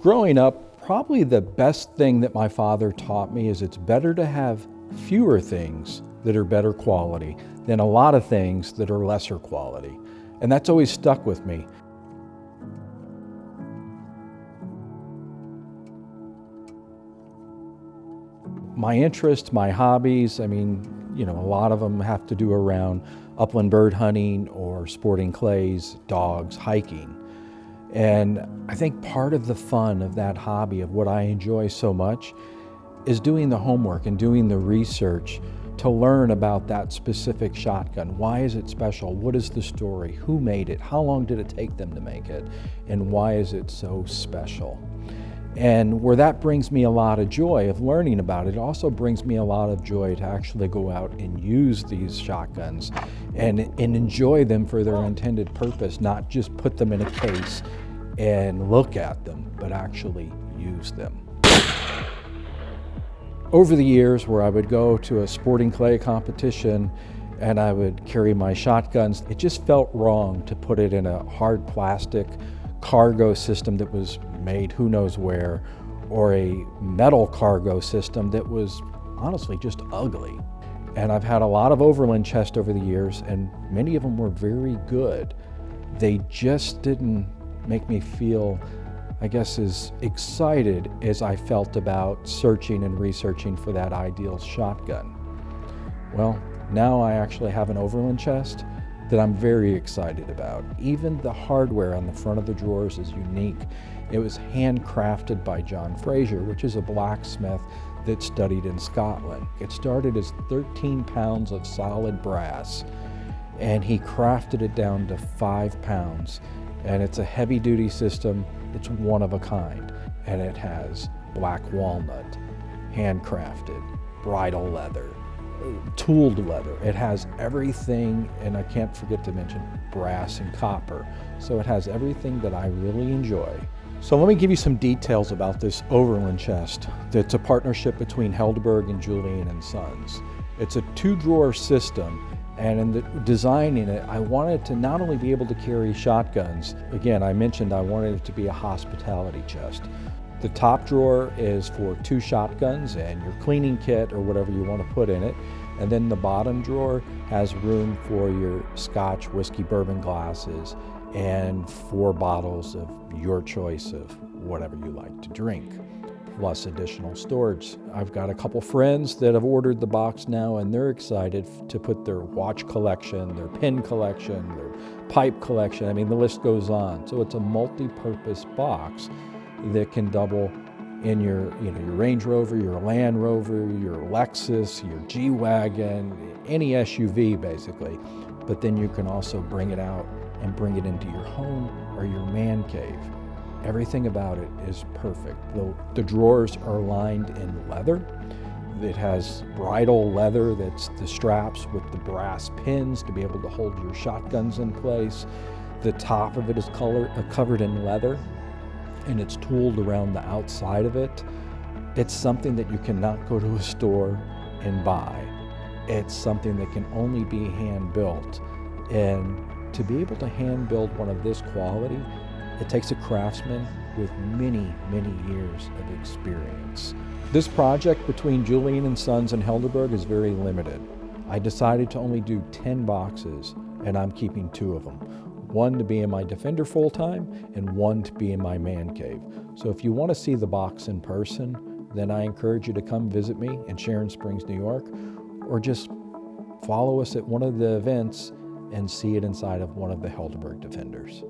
Growing up, probably the best thing that my father taught me is it's better to have fewer things that are better quality than a lot of things that are lesser quality. And that's always stuck with me. My interests, my hobbies, a lot of them have to do around upland bird hunting or sporting clays, dogs, hiking. And I think part of the fun of that hobby, of what I enjoy so much, is doing the homework and doing the research to learn about that specific shotgun. Why is it special? What is the story? Who made it? How long did it take them to make it? And why is it so special? And where that brings me a lot of joy of learning about it, it also brings me a lot of joy to actually go out and use these shotguns and enjoy them for their intended purpose, not just put them in a case and look at them, but actually use them. Over the years, where I would go to a sporting clay competition and I would carry my shotguns, it just felt wrong to put it in a hard plastic cargo system that was made who knows where, or a metal cargo system that was honestly just ugly. And I've had a lot of Overland chests over the years, and many of them were very good. They just didn't make me feel, I guess, as excited as I felt about searching and researching for that ideal shotgun. Well, now I actually have an Overland chest that I'm very excited about. Even the hardware on the front of the drawers is unique. It was handcrafted by John Fraser, which is a blacksmith that studied in Scotland. It started as 13 pounds of solid brass, and he crafted it down to 5 pounds. And it's a heavy-duty system. It's one of a kind, and it has black walnut, handcrafted, bridle leather, tooled leather. It has everything, and I can't forget to mention brass and copper. So it has everything that I really enjoy. So let me give you some details about this Overland chest. It's a partnership between Helderburg and Julian and Sons. It's a 2-drawer system, and in designing it, I wanted to not only be able to carry shotguns. Again, I mentioned I wanted it to be a hospitality chest. The top drawer is for 2 shotguns and your cleaning kit or whatever you want to put in it. And then the bottom drawer has room for your Scotch, whiskey, bourbon glasses and 4 bottles of your choice of whatever you like to drink, plus additional storage. I've got a couple friends that have ordered the box now, and they're excited to put their watch collection, their pen collection, their pipe collection. The list goes on. So it's a multi-purpose box that can double in your Range Rover, your Land Rover, your Lexus, your G-Wagon, any SUV basically. But then you can also bring it out and bring it into your home or your man cave. Everything about it is perfect. The drawers are lined in leather. It has bridle leather, that's the straps with the brass pins to be able to hold your shotguns in place. The top of it is covered in leather, and it's tooled around the outside of it. It's something that you cannot go to a store and buy. It's something that can only be hand built. And to be able to hand build one of this quality, it takes a craftsman with many, many years of experience. This project between Julian and Sons and Helderburg is very limited. I decided to only do 10 boxes, and I'm keeping 2 of them. 1 to be in my Defender full-time, and 1 to be in my man cave. So if you want to see the box in person, then I encourage you to come visit me in Sharon Springs, New York, or just follow us at one of the events and see it inside of one of the Helderburg Defenders.